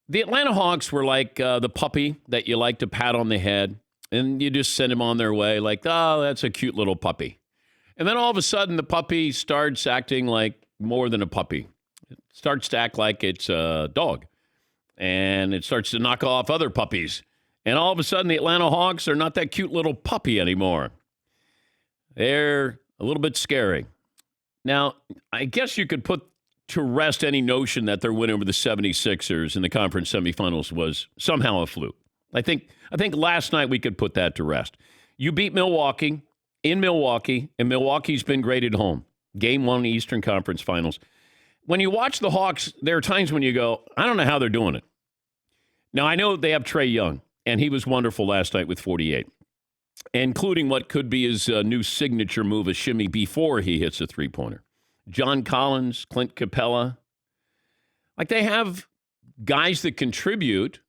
The Atlanta Hawks were like the puppy that you like to pat on the head, and you just send him on their way like, oh, that's a cute little puppy. And then all of a sudden, the puppy starts acting like more than a puppy. It starts to act like it's a dog, and it starts to knock off other puppies. And all of a sudden, the Atlanta Hawks are not that cute little puppy anymore. They're a little bit scary. Now, I guess you could put to rest any notion that their win over the 76ers in the conference semifinals was somehow a fluke. I think last night we could put that to rest. You beat Milwaukee in Milwaukee, and Milwaukee's been great at home. Game 1 Eastern Conference Finals. When you watch the Hawks, there are times when you go, I don't know how they're doing it. Now, I know they have Trae Young, and he was wonderful last night with 48, including what could be his new signature move, a shimmy, before he hits a three-pointer. John Collins, Clint Capella. Like, they have guys that contribute,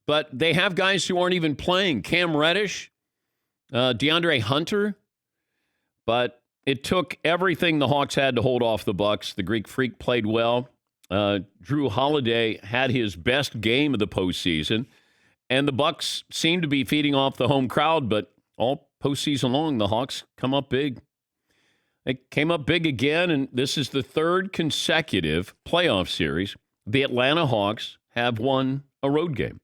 but they have guys who aren't even playing. Cam Reddish, DeAndre Hunter. But it took everything the Hawks had to hold off the Bucks. The Greek Freak played well. Drew Holiday had his best game of the postseason. And the Bucks seem to be feeding off the home crowd, but all postseason long, the Hawks come up big. They came up big again, and this is the third consecutive playoff series the Atlanta Hawks have won a road game.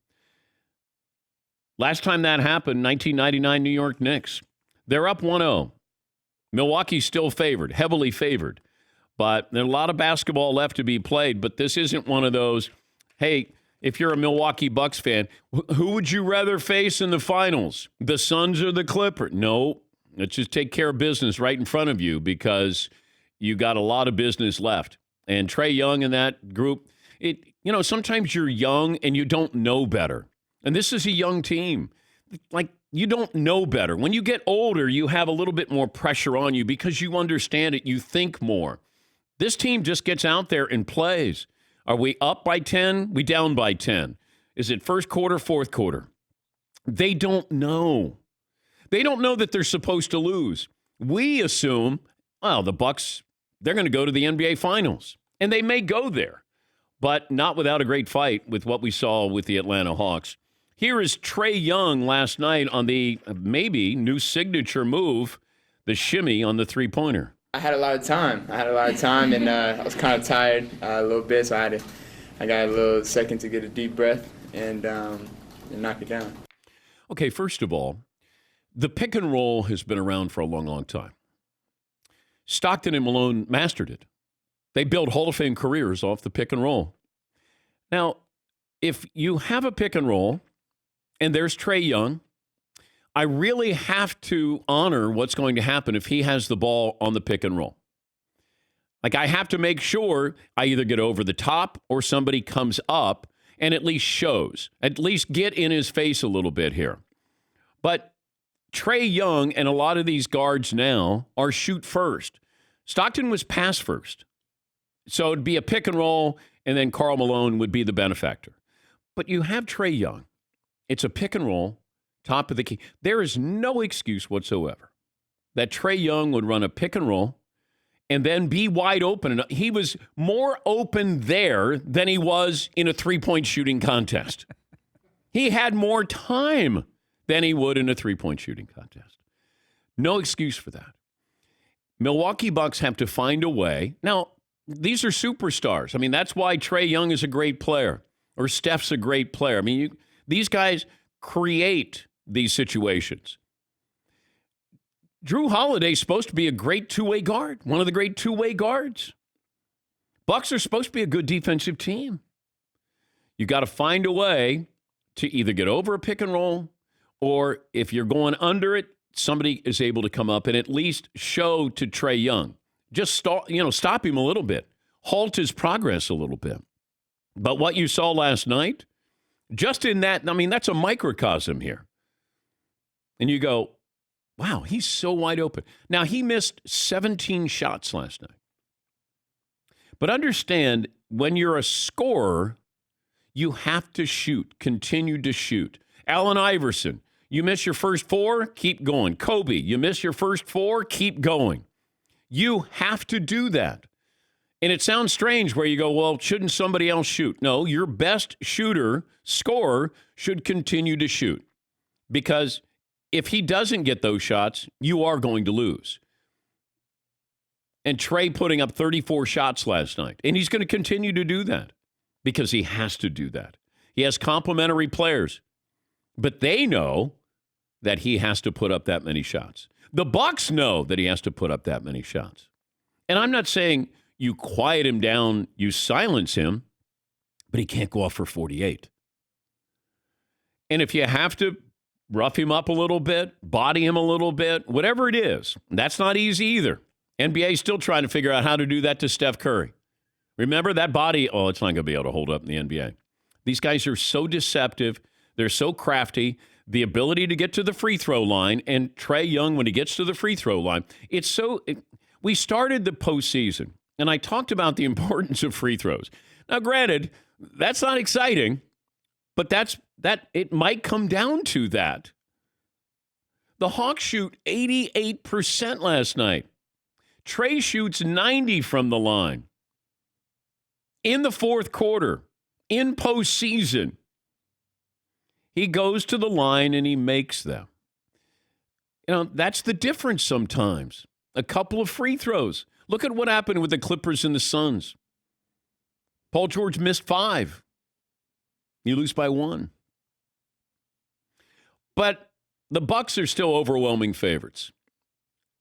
Last time that happened, 1999 New York Knicks. They're up 1-0. Milwaukee's still favored, heavily favored. But there's a lot of basketball left to be played, but this isn't one of those, hey, if you're a Milwaukee Bucks fan, who would you rather face in the finals, the Suns or the Clippers? No. Let's just take care of business right in front of you because you got a lot of business left. And Trae Young in that group, sometimes you're young and you don't know better. And this is a young team. Like, you don't know better. When you get older, you have a little bit more pressure on you because you understand it. You think more. This team just gets out there and plays. Are we up by 10? We down by 10. Is it first quarter, fourth quarter? They don't know. They don't know that they're supposed to lose. We assume, well, the Bucks, they're going to go to the NBA Finals. And they may go there, but not without a great fight with what we saw with the Atlanta Hawks. Here is Trae Young last night on the maybe new signature move, the shimmy on the three-pointer. I had a lot of time. And I was kind of tired a little bit, so I got a little second to get a deep breath and knock it down. Okay, first of all, the pick and roll has been around for a long, long time. Stockton and Malone mastered it. They built Hall of Fame careers off the pick and roll. Now, if you have a pick and roll, and there's Trae Young, I really have to honor what's going to happen if he has the ball on the pick and roll. Like, I have to make sure I either get over the top or somebody comes up and at least shows, at least get in his face a little bit here. But Trae Young and a lot of these guards now are shoot first. Stockton was pass first. So it'd be a pick and roll, and then Karl Malone would be the benefactor. But you have Trae Young. It's a pick and roll, top of the key. There is no excuse whatsoever that Trae Young would run a pick and roll and then be wide open. He was more open there than he was in a three-point shooting contest. He had more time than he would in a three-point shooting contest. No excuse for that. Milwaukee Bucks have to find a way. Now, these are superstars. I mean, that's why Trae Young is a great player or Steph's a great player. I mean, these guys create these situations. Drew Holiday's supposed to be a great two-way guard, one of the great two-way guards. Bucks are supposed to be a good defensive team. You got to find a way to either get over a pick and roll, or if you're going under it, somebody is able to come up and at least show to Trae Young. Just stop him a little bit. Halt his progress a little bit. But what you saw last night, just in that, I mean, that's a microcosm here. And you go, wow, he's so wide open. Now, he missed 17 shots last night. But understand, when you're a scorer, you have to shoot, continue to shoot. Allen Iverson, you miss your first four, keep going. Kobe, you miss your first four, keep going. You have to do that. And it sounds strange where you go, well, shouldn't somebody else shoot? No, your best scorer should continue to shoot. Because if he doesn't get those shots, you are going to lose. And Trey putting up 34 shots last night. And he's going to continue to do that because he has to do that. He has complementary players. But they know that he has to put up that many shots. The Bucks know that he has to put up that many shots. And I'm not saying you quiet him down, you silence him, but he can't go off for 48. And if you have to rough him up a little bit, body him a little bit, whatever it is, that's not easy either. NBA is still trying to figure out how to do that to Steph Curry. Remember that body? Oh, it's not going to be able to hold up in the NBA. These guys are so deceptive. They're so crafty. The ability to get to the free throw line, and Trae Young, when he gets to the free throw line, we started the postseason, and I talked about the importance of free throws. Now, granted, that's not exciting, but it might come down to that. The Hawks shoot 88% last night. Trae shoots 90 from the line. In the fourth quarter, in postseason, he goes to the line and he makes them. That's the difference sometimes. A couple of free throws. Look at what happened with the Clippers and the Suns. Paul George missed 5. You lose by 1. But the Bucks are still overwhelming favorites.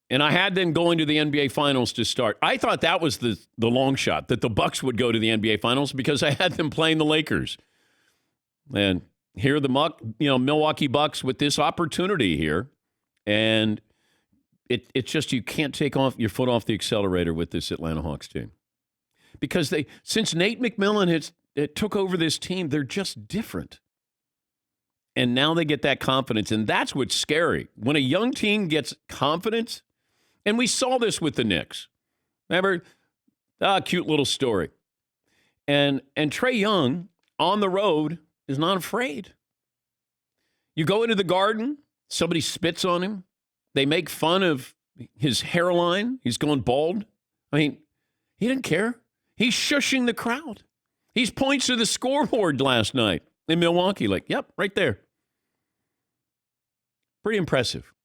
And I had them going to the NBA Finals to start. I thought that was the long shot, that the Bucks would go to the NBA Finals because I had them playing the Lakers. And here are the Milwaukee Bucks with this opportunity here. And it's just you can't take off your foot off the accelerator with this Atlanta Hawks team. Because since Nate McMillan took over this team, they're just different. And now they get that confidence, and that's what's scary. When a young team gets confidence, and we saw this with the Knicks. Remember? Cute little story. And Trae Young, on the road, is not afraid. You go into the Garden, somebody spits on him. They make fun of his hairline. He's going bald. I mean, he didn't care. He's shushing the crowd. He's points to the scoreboard last night in Milwaukee, like, yep, right there. Pretty impressive.